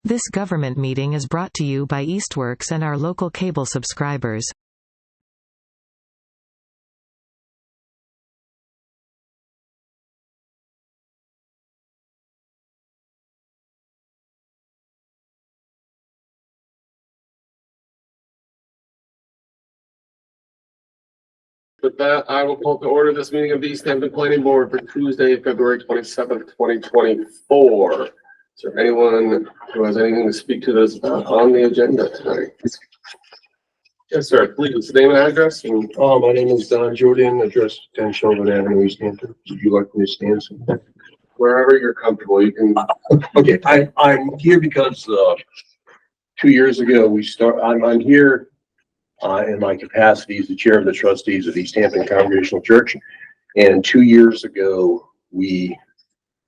This government meeting is brought to you by Eastworks and our local cable subscribers. With that, I will call to order this meeting of the Easthampton Planning Board for Tuesday, February 27th, 2024. Is there anyone who has anything to speak to this on the agenda tonight? Yes, sir. Please, name and address. My name is Don Jordan, address 10 Shelburne Avenue, Easthampton. Would you like me to stand somewhere? Wherever you're comfortable, you can. Okay, I'm here because 2 years ago I'm here in my capacity as the chair of the trustees of Easthampton Congregational Church. And 2 years ago, we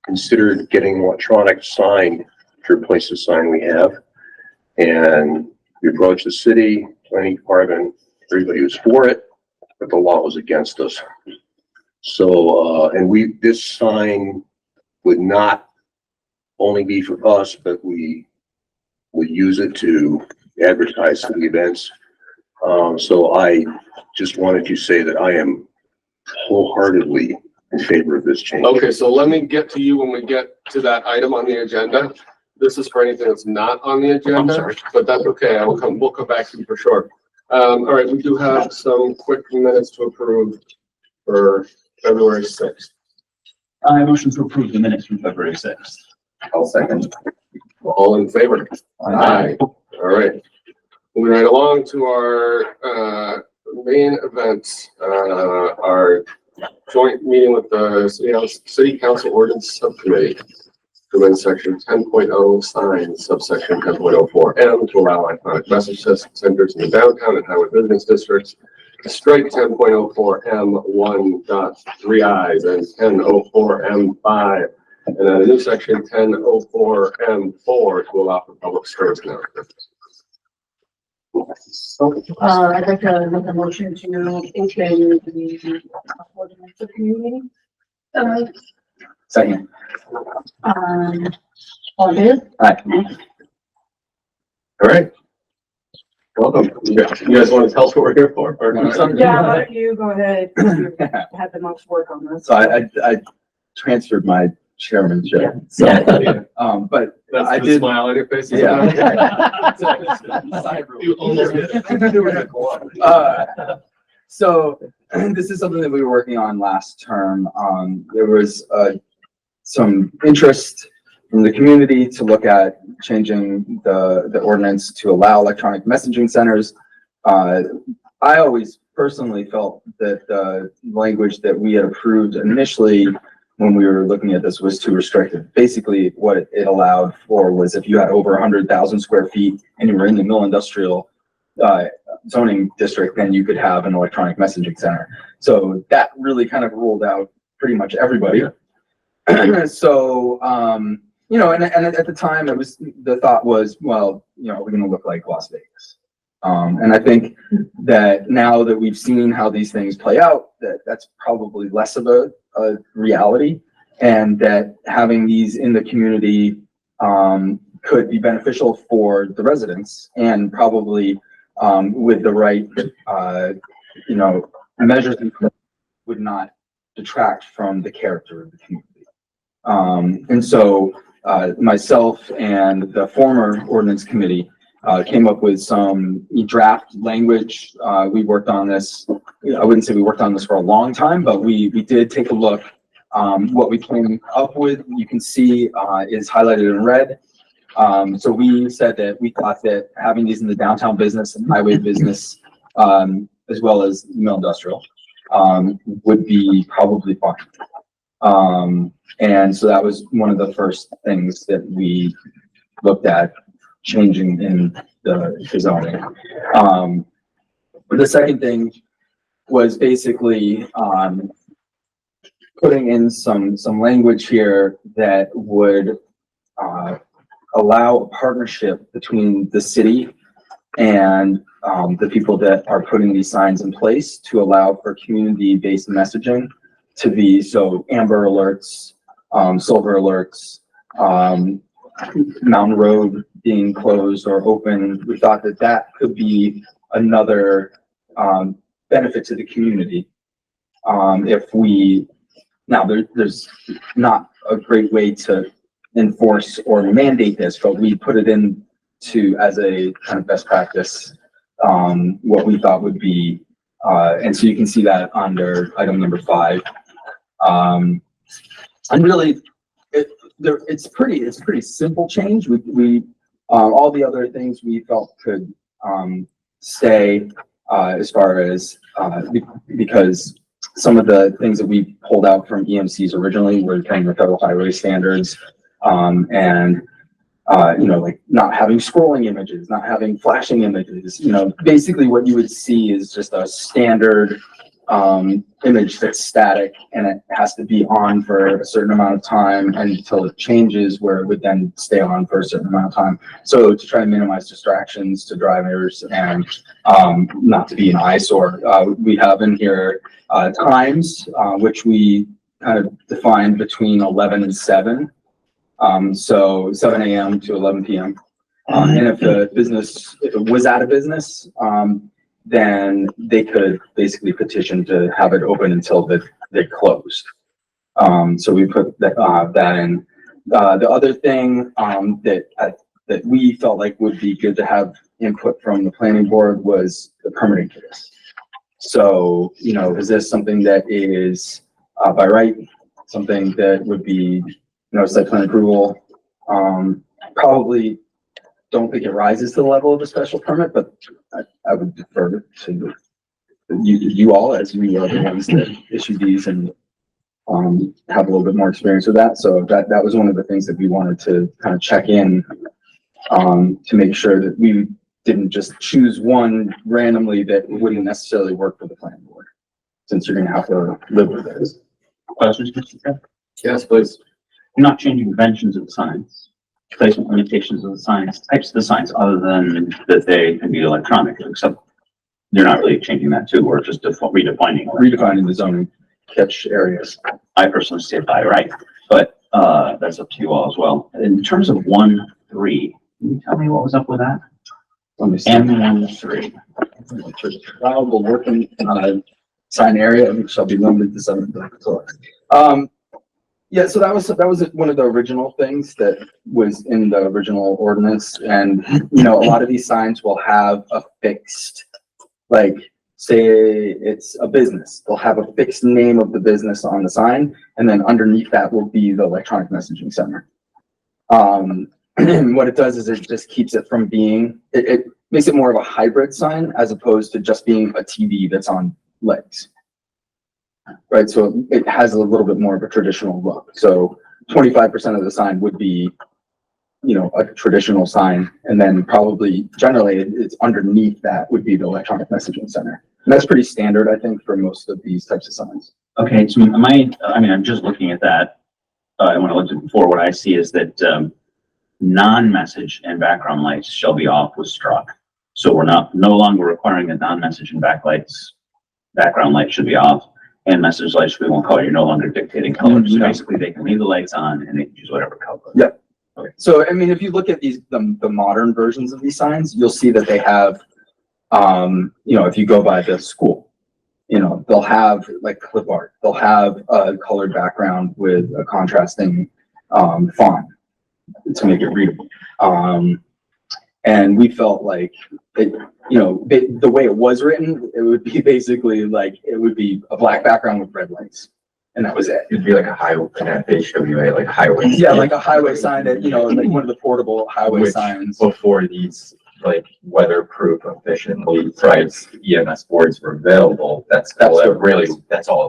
considered getting an electronic sign to replace the sign we have. And we approached the city, planning department, everybody was for it, but the law was against us. So, this sign would not only be for us, but we would use it to advertise the events. So I just wanted to say that I am wholeheartedly in favor of this change. Okay, so let me get to you when we get to that item on the agenda. This is for anything that's not on the agenda, but that's okay. We'll come back to you for sure. All right, we do have some quick minutes to approve for February 6th. I motion to approve the minutes from February 6th. I'll second. All in favor? Aye. All right. Moving right along to our main event, our joint meeting with the City Council Ordinance Subcommittee to amend section 10.0 signs, subsection 10.04M to allow electronic message centers in the downtown and highway business districts, strike 10.04M 1.3i's and 10.04M5, and then a new section 10.04M4 to allow for public service announcements. I'd like to make a motion to open the ordinance of community. Second. All good? Aye. All right. Welcome. You guys want to tell us what we're here for? Yeah, why don't you go ahead. You had the most work on this. So I transferred my chairmanship. So, but That's I the did. smile on your face. Yeah. You almost did. So this is something that we were working on last term. There was some interest from the community to look at changing the ordinance to allow electronic messaging centers. I always personally felt that the language that we had approved initially when we were looking at this was too restrictive. Basically, what it allowed for was if you had over 100,000 square feet and you were in the mill industrial zoning district, then you could have an electronic messaging center. So that really kind of ruled out pretty much everybody. So, you know, and at the time the thought was, well, you know, we're going to look like Las Vegas. And I think that now that we've seen how these things play out, that's probably less of a reality, and that having these in the community could be beneficial for the residents, and probably with the right, you know, measures would not detract from the character of the community. And so myself and the former ordinance committee came up with some draft language. We worked on this. I wouldn't say we worked on this for a long time, but we did take a look. What we came up with, you can see, is highlighted in red. So we said that we thought that having these in the downtown business and highway business, as well as mill industrial, would be probably fine. And so that was one of the first things that we looked at changing in the zoning. The second thing was basically putting in some language here that would allow a partnership between the city and the people that are putting these signs in place to allow for community-based messaging to be, so amber alerts, silver alerts, Mountain Road being closed or open, we thought that that could be another benefit to the community. If we, now there's not a great way to enforce or mandate this, but we put it in to as a kind of best practice, what we thought would be, and so you can see that under item number 5. And really, it's pretty simple change. We all the other things we felt could stay as far as because some of the things that we pulled out from EMCs originally were kind of the federal highway standards, and you know, like not having scrolling images, not having flashing images. You know, basically what you would see is just a standard image that's static, and it has to be on for a certain amount of time until it changes, where it would then stay on for a certain amount of time. So to try to minimize distractions to drivers and not to be an eyesore, we have in here times, which we kind of defined between 11 and 7. So 7 a.m. to 11 p.m. And if it was out of business, then they could basically petition to have it open until they closed. So we put that in. The other thing that we felt like would be good to have input from the planning board was the permitting for this. So, you know, is this something that is by right, something that would be, you know, site plan approval? Probably don't think it rises to the level of a special permit, but I would defer to you all, as you are the ones that issue these and have a little bit more experience with that. So that was one of the things that we wanted to kind of check in to make sure that we didn't just choose one randomly that wouldn't necessarily work for the planning board, since you're going to have to live with this. Questions, Mr. Chair? Yes, please. You're not changing dimensions of the signs, placement limitations of the signs, types of the signs, other than that they can be electronic, except you're not really changing that too, or just redefining The zoning catch areas. I personally say by right, but that's up to you all as well. In terms of 1-3, can you tell me what was up with that? Let me see. M13. Allowable working sign area, which shall be limited to 7. Yeah, so that was one of the original things that was in the original ordinance, and you know, a lot of these signs will have a fixed, like, say it's a business, they'll have a fixed name of the business on the sign, and then underneath that will be the electronic messaging center. What it does is it just keeps it from being, it makes it more of a hybrid sign as opposed to just being a TV that's on legs. Right, so it has a little bit more of a traditional look. So 25% of the sign would be, you know, a traditional sign, and then probably generally it's underneath that would be the electronic messaging center. And that's pretty standard, I think, for most of these types of signs. Okay, so I'm just looking at that. When I looked at it before, what I see is that non-message and background lights shall be off was struck. So we're no longer requiring that non-message and background light should be off. And message lights, we won't color. You're no longer dictating colors. So basically, they can leave the lights on and they can use whatever color. Yep. Okay. So, I mean, if you look at the modern versions of these signs, you'll see that they have, you know, if you go by the school, you know, they'll have like clip art. They'll have a colored background with a contrasting font to make it readable. And we felt like, it, you know, the way it was written, it would be basically like, it would be a black background with red lights. And that was it. It'd be like a highway, an FHWA, like highway. Yeah, like a highway sign that, you know, like one of the portable highway signs. Before these like weatherproof, efficiently priced EMS boards were available, that's all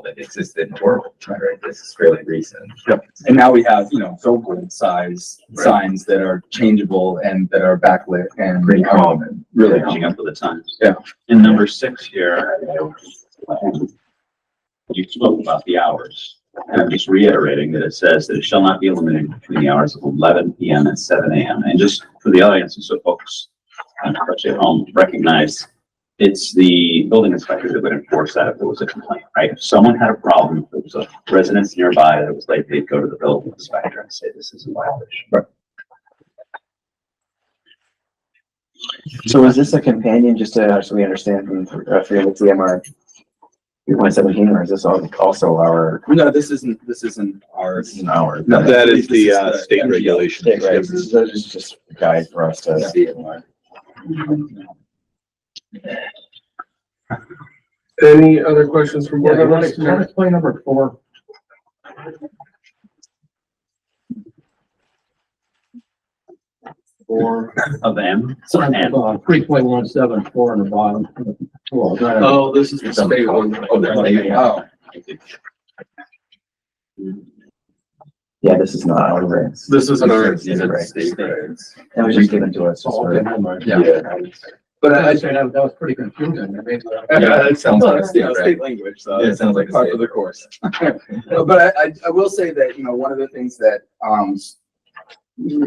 that existed in the world, right? This is fairly recent. Yep. And now we have, you know, billboard size signs that are changeable and that are backlit and Pretty common. really Catching up with the times. Yeah. In number 6 here, you spoke about the hours. And I'm just reiterating that it says that it shall not be eliminated between the hours of 11 p.m. and 7 a.m. And just for the audience, and so folks, especially at home, recognize it's the building inspector that would enforce that if there was a complaint, right? If someone had a problem, if there was a residence nearby that was late, they'd go to the building inspector and say, this is a violation. Right. So is this a companion, just to, so we understand from, with CMR 3.17, or is this also our? No, this isn't ours. This isn't ours. No, That is the this state MGL. regulation. Yeah, right. This is just a guide for us to see it. Any other questions from board members? Play number 4. Of M. Sorry, And 3.174 on the bottom. Oh, this is the state one. Oh, Yeah, this is not our rigs. This is an ours. These are the state regs. That was just given to us. but I say that was pretty confusing. I mean, Yeah, it sounds like a state reg. state language, so Yeah, it it's sounds like a part state of the course. But I will say that, you know, one of the things that,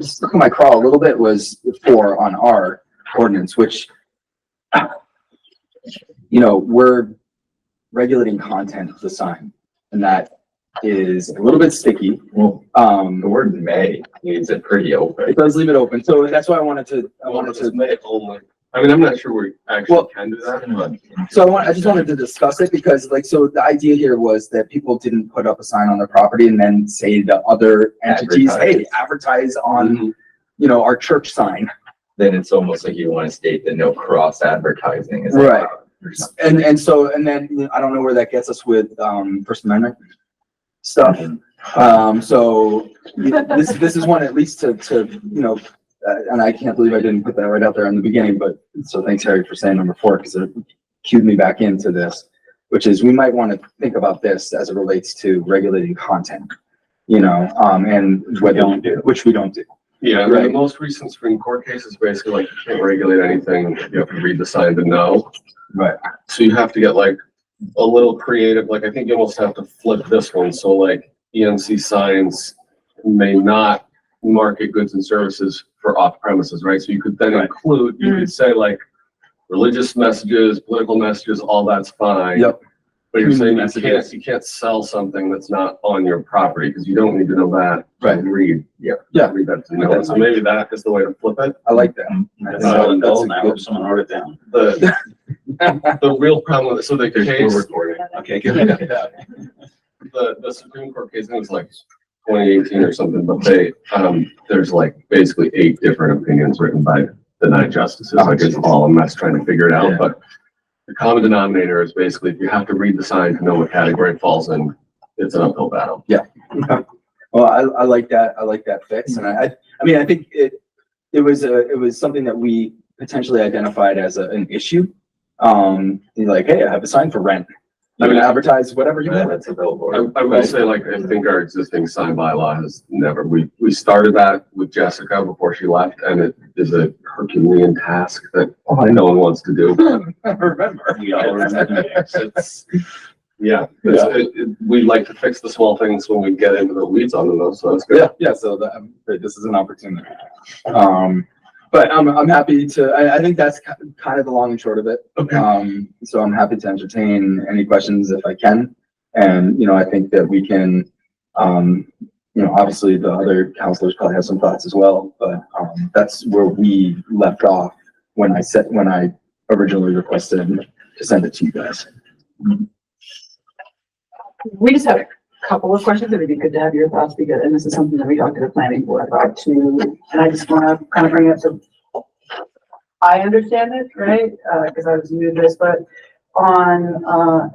stuck in my craw a little bit was 4 on our ordinance, which, you know, we're regulating content of the sign, and that is a little bit sticky. Well, Um, the word may leaves it pretty open. it does leave it open, so that's why I wanted to May only. I mean, I'm not sure we actually Well- can do that. So I just wanted to discuss it because like, so the idea here was that people didn't put up a sign on their property and then say to other entities, hey, advertise on, you know, our church sign. Then it's almost like you want to state that no cross advertising is Right. allowed or something. And then I don't know where that gets us with, First Amendment stuff. So this is one at least to, you know, and I can't believe I didn't put that right out there in the beginning, but so thanks, Harry, for saying number 4, because it cued me back into this, which is we might want to think about this as it relates to regulating content, you know, and whether, which we don't do. Yeah, Right. the most recent Supreme Court case is basically like you can't regulate anything. You have to read the sign to know. Right. So you have to get like a little creative, like I think you almost have to flip this one. So like EMC signs may not market goods and services for off premises, right? So you could then include, you could say like religious messages, political messages, all that's fine. Yep. But you're saying Messages. you can't sell something that's not on your property because you don't need to know that. Right. To read. Yeah. Yeah. Read that to know it. So maybe that is the way to flip it. I like that. That's That's all a involved now. good- Someone wrote it down. The real problem with it, so the There's case, no recording. Okay, good. the Supreme Court case, I think it was like 2018 or something, but they, there's like basically 8 different opinions written by the 9 justices. Like it's all a mess trying to figure it out, Yeah. but the common denominator is basically if you have to read the sign to know what category it falls in, it's an uphill battle. Well, I like that. I like that fix. And I mean, I think it was something that we potentially identified as an issue. You're like, hey, I have a sign for rent. I mean, advertise whatever you Yeah, want. that's a billboard. I will say, like, I think our existing sign bylaw has never, we started that with Jessica before she left, and it is a Herculean task that no one wants to do. Remember. We all remember. It's, yeah, we like to fix the small things when we get into the weeds on them, though, so that's good. Yeah, so this is an opportunity. But I'm happy to, I think that's kind of the long and short of it. Okay. So I'm happy to entertain any questions if I can. And, you know, I think that we can, you know, obviously the other counselors probably have some thoughts as well, but, that's where we left off when I originally requested to send it to you guys. We just had a couple of questions. It would be good to have your thoughts because, and this is something that we talked to the planning board about too. And I just want to kind of bring it up so I understand it, right? Because I was new to this, but on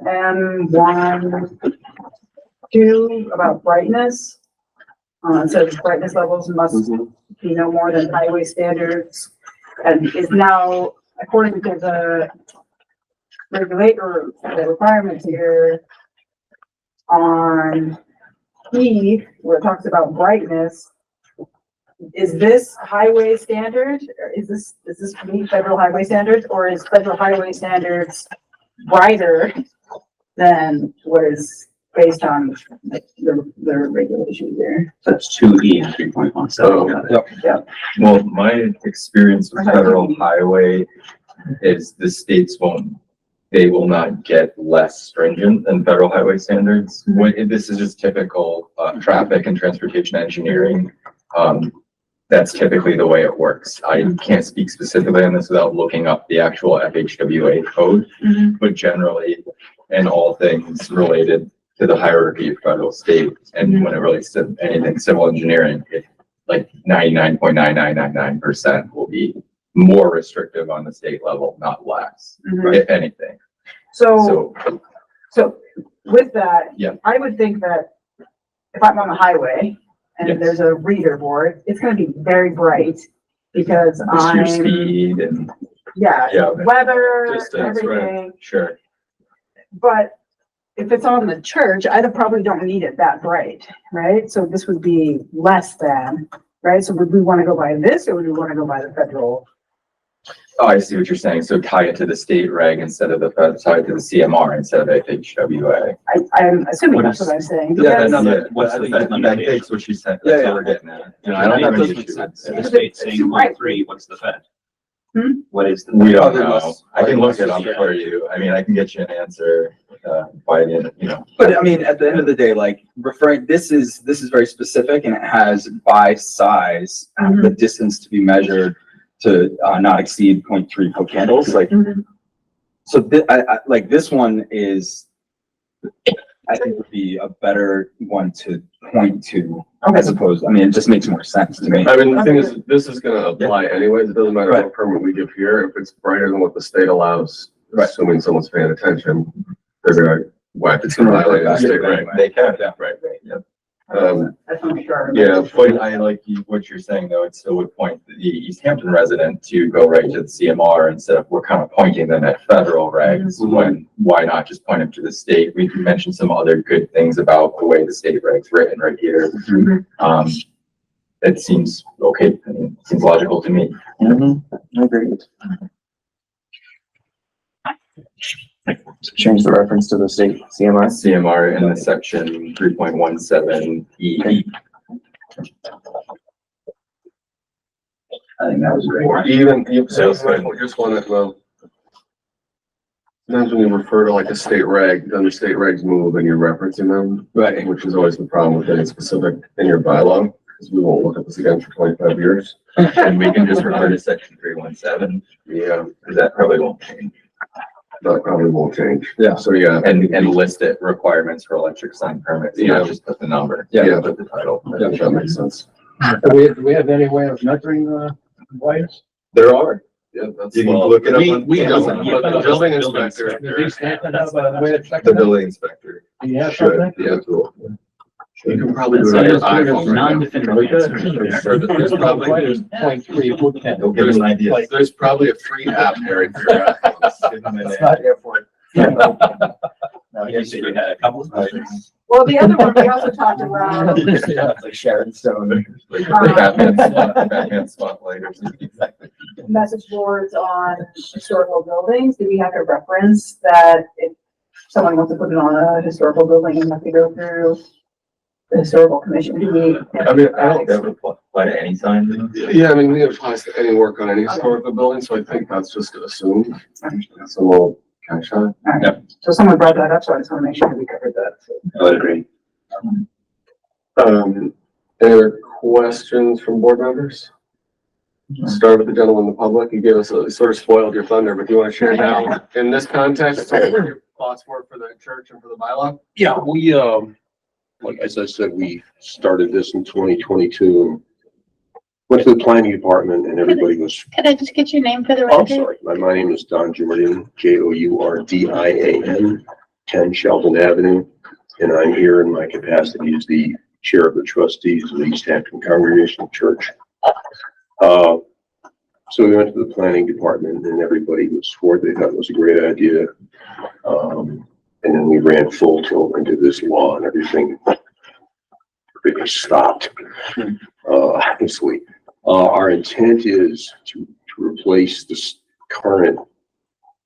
M1, about brightness, it says brightness levels must be no more than highway standards, and is now according to the regulator, the requirements here on E, where it talks about brightness. Is this highway standard? Or is this meet federal highway standards, or is federal highway standards brighter than what is based on the regulations there? So that's 2E and 3.17. Well, my experience with federal highway is the states they will not get less stringent than federal highway standards. This is just typical traffic and transportation engineering. that's typically the way it works. I can't speak specifically on this without looking up the actual FHWA code, but generally in all things related to the hierarchy of federal, state, and when it relates to anything civil engineering, it like 99.9999% will be more restrictive on the state level, not less, if anything. So So, with that, Yeah. I would think that if I'm on the highway and Yes. there's a reader board, it's gonna be very bright because your I'm, speed and, yeah, Yeah. weather, Distance, right. everything. sure. But if it's on the church, I probably don't need it that bright, right? So this would be less than, right? So would we want to go by this or would we want to go by the federal? Oh, I see what you're saying. So tie it to the state reg instead of tie it to the CMR instead of FHWA. I'm assuming What that's is- what I'm saying. Yeah, because- no, What's I the think best that takes what she said. Yeah, That's yeah. what we're getting at. You know, I don't have that any does issue make with sense. The it. state saying Right. 0.3, what's the Fed? Hmm? What is the? We don't Probably know. less- I can look it up Yeah. for you. I mean, I can get you an answer, by the end, you know. But I mean, at the end of the day, like referring, this is very specific and it has by size, the distance to be measured to not exceed 0.3 foot candles, like. Mhm. So like this one is, I think would be a better one to point to as opposed, I mean, it just makes more sense to me. I mean, the thing is, this is gonna apply anyways. It doesn't matter Right. what permit we give here. If it's brighter than what the state allows, Right. assuming someone's paying attention, they're gonna whack It's gonna violate the reflect state back. reg. They can, Yeah. right, yep. I just want to make sure. Yeah, But I like what you're saying, though. It still would point the Easthampton resident to go right to the CMR instead of we're kind of pointing them at federal regs. When, why not just point them to the state? We mentioned some other good things about the way the state regs written right here. It seems okay. I mean, it seems logical to me. Agreed. Change the reference to the state CMR. CMR in the section 3.17E. I think that was great. or even, you Sounds good. just want to, well, sometimes when you refer to like a state reg, then the state regs move and you're referencing them. Right. Which is always the problem with getting specific in your bylaw, because we won't look at this again for 25 years. And we can just refer to section 317, Yeah, because that probably won't change. that probably won't change. Yeah. So, yeah. And list it requirements for electric sign permits, Yeah. not just put the number. Yeah. Put the title. I think that makes sense. Do we have any way of measuring the lights? There are. Yeah, that's. You can look it up on. We don't, Yeah, but the but building building inspector. Does Easthampton have a way to check The that? building inspector. Do you have Should, something? yeah. You can probably do That's it on your a iPhone right now. non-definitive answer. Sure, there's probably, Light is 0.3 foot candle. They'll give us an idea. there's probably a free app, Harry, for your iPhone. Give them an It's not airport. No, you said you had a couple of questions. Well, the other one, we also talked about, Like Sharon Stone. Like Batman spotlight or something. message boards on historical buildings. Do we have a reference that if someone wants to put it on a historical building and have to go through the historical commission? Do we? I mean, I don't, That would apply to any sign. yeah, I mean, it applies to any work on any historical building, so I think that's just assumed. That's a little cash out. So someone brought that up, so I just want to make sure we covered that. I would agree. Any other questions from board members? Start with the gentleman in the public. You gave us you sort of spoiled your thunder, but do you want to share now in this context, what your thoughts were for the church and for the bylaw? Yeah, we, like, as I said, we started this in 2022. Went to the planning department and everybody was, Could I just get your name for the oh, I'm record? sorry, my name is Don Jordan, Jourdian, 10 Sheldon Avenue. And I'm here in my capacity as the chair of the trustees of the Easthampton Congregational Church. So we went to the planning department and everybody was for it. They thought it was a great idea. And then we ran full tilt into this law and everything. Everything stopped. This week. Our intent is to replace this current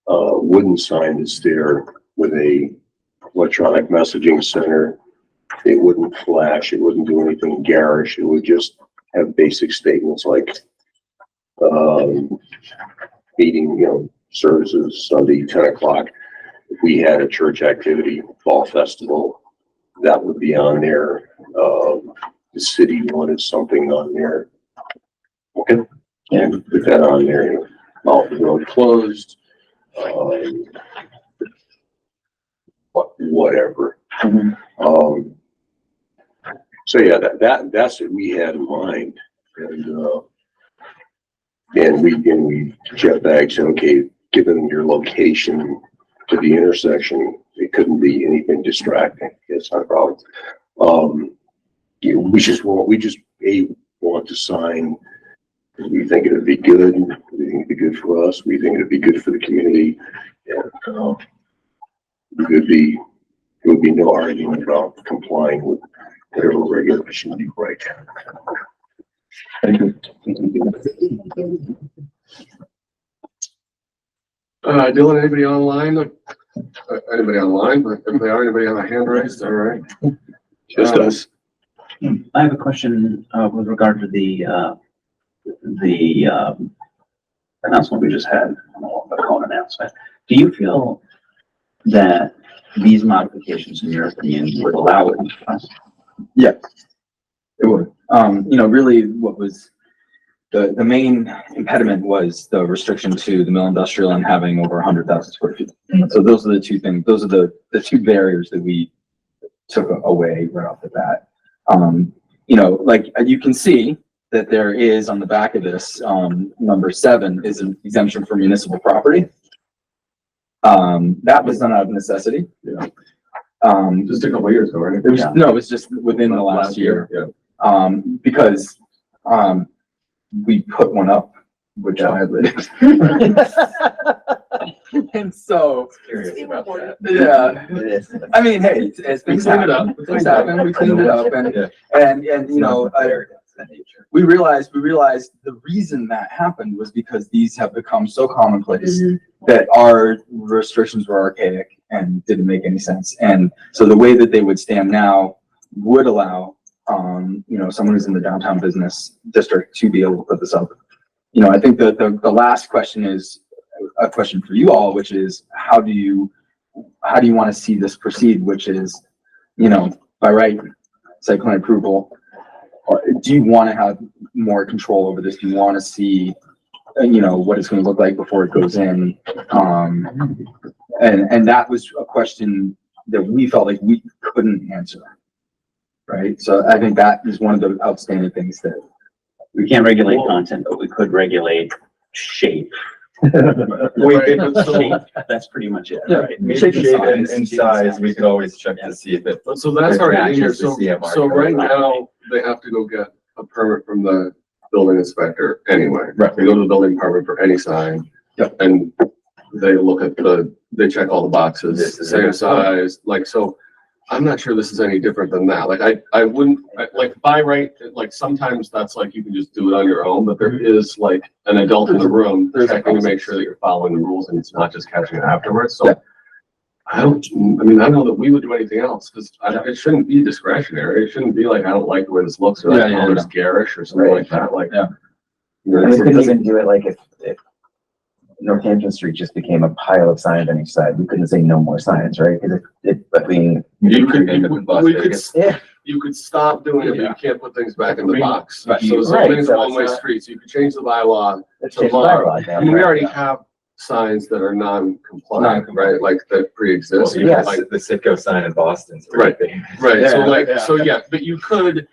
wooden sign that's there with a electronic messaging center. It wouldn't flash, it wouldn't do anything garish, it would just have basic statements like meeting, services Sunday, 10 o'clock. If we had a church activity, fall festival, that would be on there. The city wanted something on there. Okay. And put that on there, all the road closed, whatever. So yeah, that's what we had in mind. And we Jeff Bag said, okay, given your location to the intersection, it couldn't be anything distracting. It's not a problem. We just want to sign. We think it'd be good. We think it'd be good for us. We think it'd be good for the community. And it would be no argument about complying with whatever regulation you write. Thank you. Dylan, anybody online? Anybody online? But if they are, anybody have a hand raised? All right. Just us. I have a question, with regard to the announcement we just had, the cone announcement. Do you feel that these modifications, in your opinion, would allow it? Yeah, it would. Really what was the main impediment was the restriction to the mill industrial and having over 100,000 square feet. So those are the two things, those are the two barriers that we took away right off the bat. Like you can see that there is on the back of this, number 7 is an exemption for municipal property. That was done out of necessity. Yeah. Just a couple of years ago, right? It was, no, it was just within the last year. Yeah. Because, we put one up, which violated. And so, Curious about that. yeah, I mean, hey, as things happen, we cleaned it up and we realized the reason that happened was because these have become so commonplace that our restrictions were archaic and didn't make any sense. And so the way that they would stand now would allow, someone who's in the downtown business district to be able to put this up. I think that the last question is a question for you all, which is how do you want to see this proceed, which is, by right site plan approval, or do you want to have more control over this? Do you want to see, what it's going to look like before it goes in? And that was a question that we felt like we couldn't answer. Right. So I think that is one of the outstanding things that We can't regulate content, but we could regulate shape. Shape, that's pretty much it, right? Maybe shape and size, we could always check to see if it. So that's already in here. matches the So, CMR so code. right now, they have to go get a permit from the building inspector anyway. Right. They go to the building department for any sign. Yep. And they look at they check all the boxes, This is same it. size, so I'm not sure this is any different than that. Like, I wouldn't, like, by right, like, sometimes that's like, you can just do it on your own, but there is like an adult in the room checking to make sure that you're following the rules and it's not just catching it afterwards. So I don't know that we would do anything else because it shouldn't be discretionary. It shouldn't be like, I don't like the way this looks or that color's garish or something like that. Like, We couldn't even do it like if Northampton Street just became a pile of signs on each side. We couldn't say no more signs, right? Because you could stop doing it, but you can't put things back in the box. Right. So it's Right, like so one-way it's not- streets. You could change the bylaw let's change the tomorrow. bylaw now, I mean, we right? already have signs that are non-compliant, right? Like that pre-exist. Yes. Like, The Citgo sign in Boston's Right. pretty famous. right, so Yeah, like, yeah. so yeah, but you could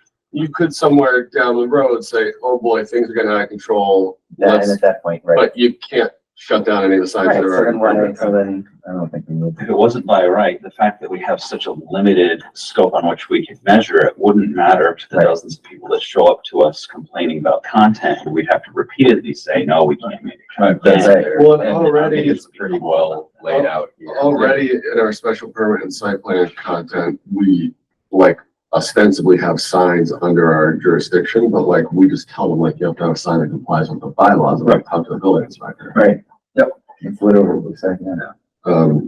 somewhere down the road say, oh boy, things are getting out of control. Yeah, and at that point, right. But you can't shut down any of the signs Right, that so are then why, already. so then, I don't think we need. If it wasn't by right, the fact that we have such a limited scope on which we can measure it wouldn't matter to the Right. dozens of people that show up to us complaining about content. We'd have to repeatedly say, no, we can't make it. That's right. Well, and And I already, think it's pretty well laid out here. already in our special permit and site plan content, we like ostensibly have signs under our jurisdiction, but like, we just tell them like, you have to have a sign that complies with the bylaws, and talk to the building inspector. Right. Yep. It's literally what it's like, yeah.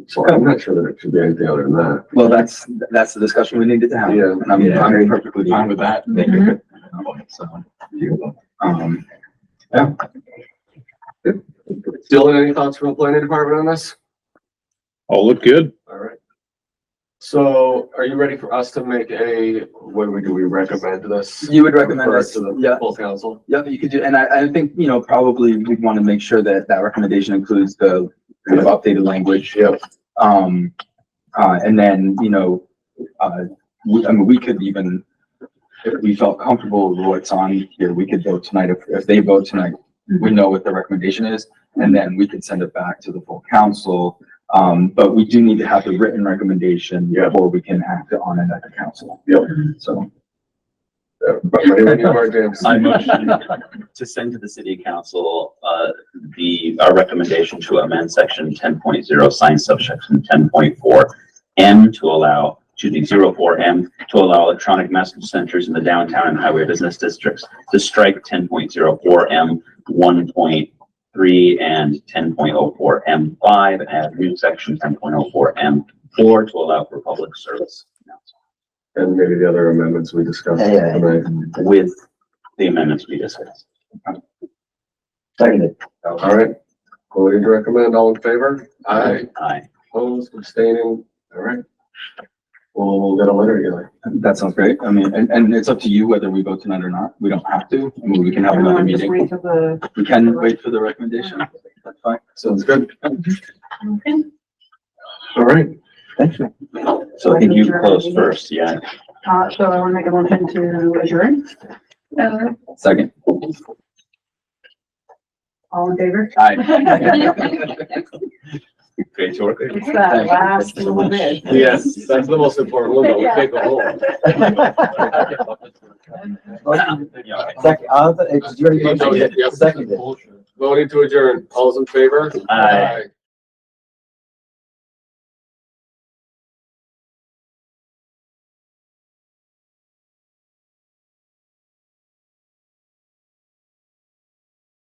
So I'm not sure that it should be anything other than that. well, that's the discussion we needed to have. Yeah. And I'm perfectly fine with that. So, Dylan, any thoughts from the planning department on this? All look good. All right. So are you ready for us to make what do we recommend this? You would recommend Refer this, to the yeah. full council? Yep, you could do, and I think, probably we'd want to make sure that that recommendation includes the kind of updated language. Yep. And then, we could even, if we felt comfortable with what's on here, we could vote tonight. If they vote tonight, we know what the recommendation is, and then we could send it back to the full council. But we do need to have the written recommendation before we can act on it at the council. Yep. So. Ready when you are, James. I motion to send to the city council, our recommendation to amend section 10.0 sign subsection 10.4 M to allow, 04M, to allow electronic message centers in the downtown and highway business districts to strike 10.04M 1.3 and 10.04M5 and add new section 10.04M4 to allow for public service. And maybe the other amendments we discussed Yeah. tonight. With the amendments we discussed. Seconded. All right. Voting to recommend, all in favor? Aye. Aye. Opposed, abstaining? All right. We'll get a letter together. That sounds great. I mean, and it's up to you whether we vote tonight or not. We don't have to. I mean, we can have another Everyone just meeting. wait till the. We can wait for the recommendation. That's fine. Sounds good. Okay. All right. Thank you. So I think you close first, yeah. So I want to make a motion to adjourn. Second. All in favor? Aye. Great work. It's that last little bit. Yes, that's the most important one, though. We can't go home. Second, did you already motion? Yep. Seconded. Voting to adjourn. All's in favor? Aye.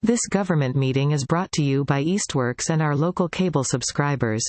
This government meeting is brought to you by Eastworks and our local cable subscribers.